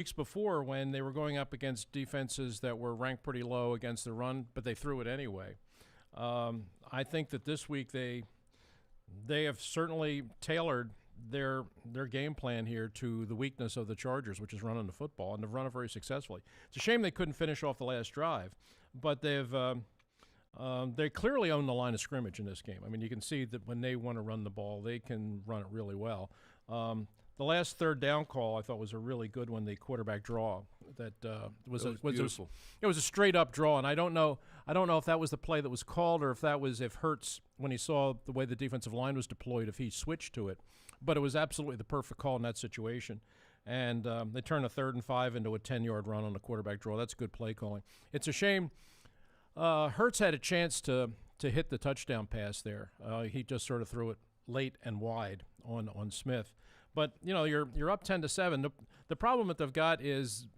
weeks before when they were going up against defenses that were ranked pretty low against the run, but they threw it anyway. I think that this week they have certainly tailored their game plan here to the weakness of the Chargers, which is running the football, and they've run it very successfully. It's a shame they couldn't finish off the last drive, but they clearly own the line of scrimmage in this game. I mean, you can see that when they want to run the ball, they can run it really well. The last third down call I thought was a really good one, the quarterback draw. That was beautiful. It was a straight up draw, and I don't know if that was the play that was called or if Hurts, when he saw the way the defensive line was deployed, if he switched to it. But it was absolutely the perfect call in that situation. And they turned a 3rd and 5 into a 10-yard run on the quarterback draw. That's good play calling. It's a shame. Hurts had a chance to hit the touchdown pass there. He just sort of threw it late and wide on Smith. But, you know, you're up 10-7. The problem that they've got is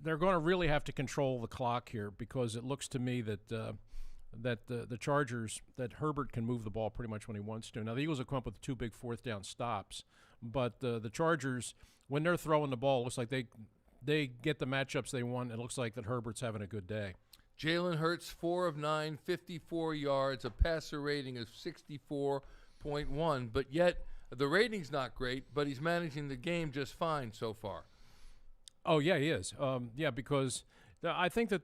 they're going to really have to control the clock here, because it looks to me that the Chargers, that Herbert can move the ball pretty much when he wants to. Now, the Eagles have come up with 2 big 4th down stops, but the Chargers, when they're throwing the ball, it looks like they get the matchups they want. It looks like that Herbert's having a good day. Jalen Hurts, 4 of 9, 54 yards, a passer rating of 64.1, but yet the rating's not great, but he's managing the game just fine so far. Oh, yeah, he is. Because I think that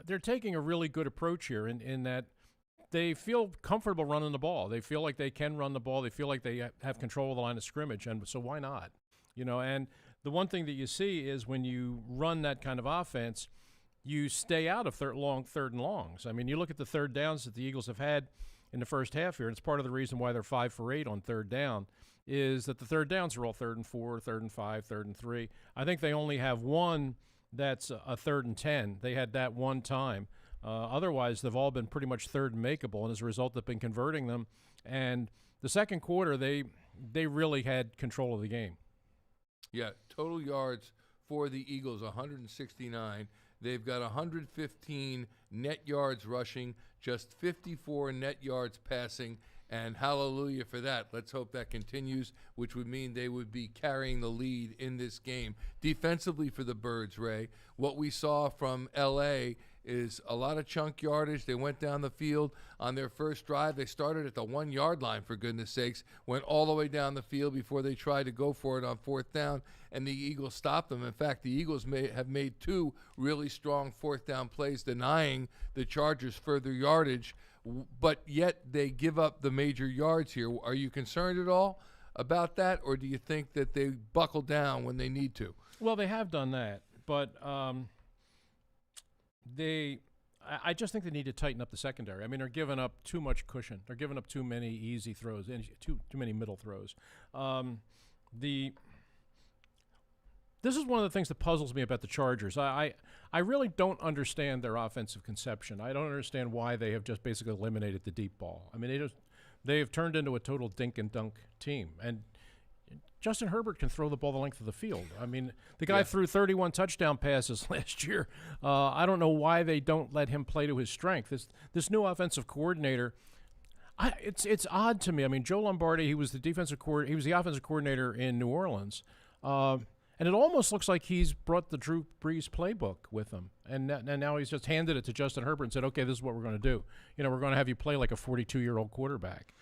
they're taking a really good approach here in that they feel comfortable running the ball. They feel like they can run the ball. They feel like they have control of the line of scrimmage, and so why not? You know, and the one thing that you see is when you run that kind of offense, you stay out of long 3rd and longs. I mean, you look at the 3rd downs that the Eagles have had in the first half here, and it's part of the reason why they're 5 for 8 on 3rd down, is that the 3rd downs are all 3rd and 4, 3rd and 5, 3rd and 3. I think they only have one that's a 3rd and 10. They had that one time. Otherwise, they've all been pretty much 3rd and makeable, and as a result, they've been converting them. And the second quarter, they really had control of the game. Yeah, total yards for the Eagles, 169. They've got 115 net yards rushing, just 54 net yards passing, and hallelujah for that. Let's hope that continues, which would mean they would be carrying the lead in this game. Defensively for the Birds, Ray, what we saw from L.A. is a lot of chunk yardage. They went down the field on their first drive. They started at the 1-yard line, for goodness sakes, went all the way down the field before they tried to go for it on 4th down, and the Eagles stopped them. In fact, the Eagles have made 2 really strong 4th down plays denying the Chargers further yardage, but yet they give up the major yards here. Are you concerned at all about that, or do you think that they buckle down when they need to? Well, they have done that, but I just think they need to tighten up the secondary. I mean, they're giving up too much cushion. They're giving up too many easy throws and too many middle throws. This is one of the things that puzzles me about the Chargers. I really don't understand their offensive conception. I don't understand why they have just basically eliminated the deep ball. I mean, they have turned into a total dink and dunk team. And Justin Herbert can throw the ball the length of the field. I mean, the guy threw 31 touchdown passes last year. I don't know why they don't let him play to his strength. This new offensive coordinator, it's odd to me. I mean, Joe Lombardi, he was the offensive coordinator in New Orleans. And it almost looks like he's brought the Drew Brees playbook with him. And now he's just handed it to Justin Herbert and said, okay, this is what we're going to do. You know, we're going to have you play like a 42-year-old quarterback.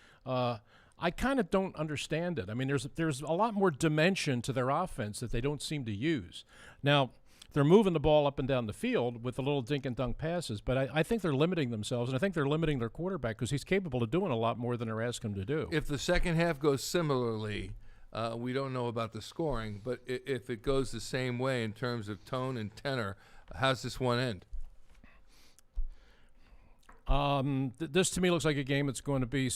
I kind of don't understand it. I mean, there's a lot more dimension to their offense that they don't seem to use. Now, they're moving the ball up and down the field with the little dink and dunk passes, but I think they're limiting themselves, and I think they're limiting their quarterback because he's capable of doing a lot more than they're asking him to do. If the second half goes similarly, we don't know about the scoring, but if it goes the same way in terms of tone and tenor, how's this one end? This to me looks like a game that's going to be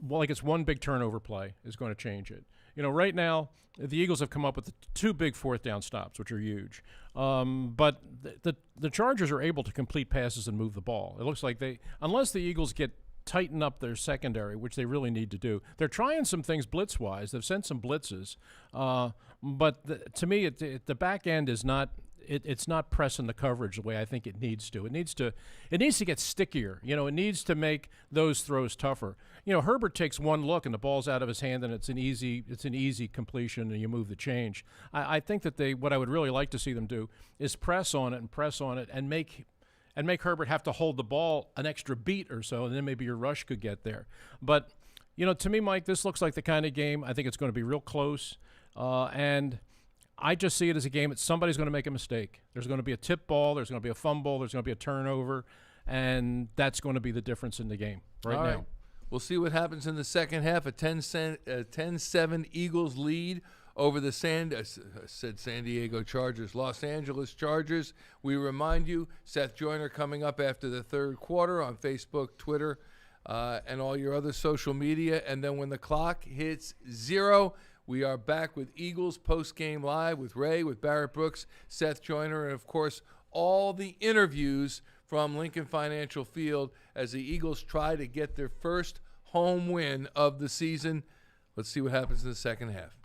like it's one big turnover play is going to change it. You know, right now the Eagles have come up with 2 big 4th down stops, which are huge. But the Chargers are able to complete passes and move the ball. It looks like unless the Eagles tighten up their secondary, which they really need to do. They're trying some things blitz-wise. They've sent some blitzes, but to me, the back end is not it's not pressing the coverage the way I think it needs to. It needs to get stickier. You know, it needs to make those throws tougher. You know, Herbert takes one look and the ball's out of his hand, and it's an easy completion, and you move the change. I think that what I would really like to see them do is press on it and make Herbert have to hold the ball an extra beat or so, and then maybe your rush could get there. But, you know, to me, Mike, this looks like the kind of game I think it's going to be real close, and I just see it as a game that somebody's going to make a mistake. There's going to be a tip ball, there's going to be a fumble, there's going to be a turnover, and that's going to be the difference in the game right now. We'll see what happens in the second half. A 10-7 Eagles lead over the San Diego Chargers, Los Angeles Chargers. We remind you, Seth Joyner coming up after the third quarter on Facebook, Twitter, and all your other social media. And then when the clock hits 0, we are back with Eagles post-game live with Ray, with Barrett Brooks, Seth Joyner, and, of course, all the interviews from Lincoln Financial Field as the Eagles try to get their first home win of the season. Let's see what happens in the second half.